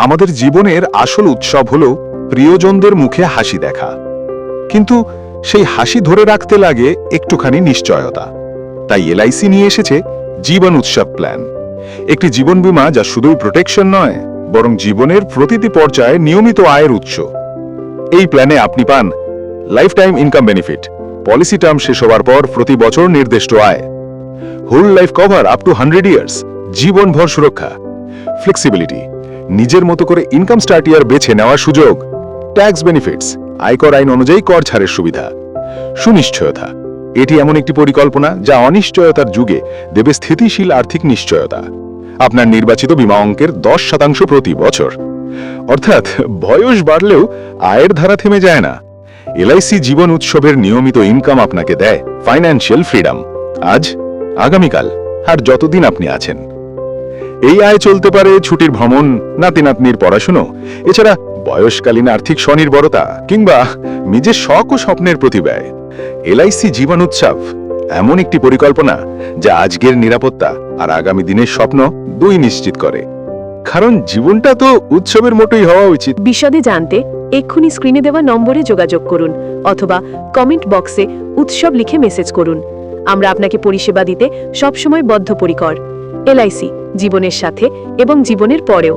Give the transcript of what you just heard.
আমাদের জীবনের আসল উৎসব হল প্রিয়জনদের মুখে হাসি দেখা, কিন্তু সেই হাসি ধরে রাখতে লাগে একটুখানি নিশ্চয়তা। তাই এলআইসি নিয়ে এসেছে জীবন উৎসব প্ল্যান, একটি জীবন বীমা যা শুধুই প্রোটেকশন নয়, বরং জীবনের প্রতিটি পর্যায়ে নিয়মিত আয়ের উৎস। এই প্ল্যানে আপনি পান lifetime income benefit, policy term শেষ হওয়ার পর প্রতি বছর নির্দিষ্ট আয়, whole life cover up to 100 years, জীবনভর সুরক্ষা, ফ্লেক্সিবিলিটি, নিজের মতো করে ইনকাম স্টার্টিয়ার বেছে নেওয়ার সুযোগ, ট্যাক্স বেনিফিটস, আয়কর আইন অনুযায়ী কর ছাড়ের সুবিধা, সুনিশ্চয়তা। এটি এমন একটি পরিকল্পনা যা অনিশ্চয়তার যুগে দেবে স্থিতিশীল আর্থিক নিশ্চয়তা। আপনার নির্বাচিত বীমা অঙ্কের 10% প্রতি বছর, অর্থাৎ বয়স বাড়লেও আয়ের ধারা থেমে যায় না। এলআইসি জীবন উৎসবের নিয়মিত ইনকাম আপনাকে দেয় ফাইন্যান্সিয়াল ফ্রিডম, আজ, আগামীকাল আর যতদিন আপনি আছেন। এই আয় চলতে পারে ছুটির ভ্রমণ, নাতি নাতনির পড়াশুনো, এছাড়া বয়সকালীন আর্থিক স্বনির্ভরতা কিংবা নিজের শখ ও স্বপ্নের প্রতি ব্যয়। এলআইসি জীবন উৎসব এমন একটি পরিকল্পনা যা আজকের নিরাপত্তা আর আগামী দিনের স্বপ্ন দুই নিশ্চিত করে, কারণ জীবনটা তো উৎসবের মতোই হওয়া উচিত। বিশদে জানতে এক্ষুনি স্ক্রিনে দেওয়া নম্বরে যোগাযোগ করুন অথবা কমেন্ট বক্সে উৎসব লিখে মেসেজ করুন। আমরা আপনাকে পরিষেবা দিতে সবসময় বদ্ধপরিকর। এলআইসি, জীবনের সাথে এবং জীবনের পরেও।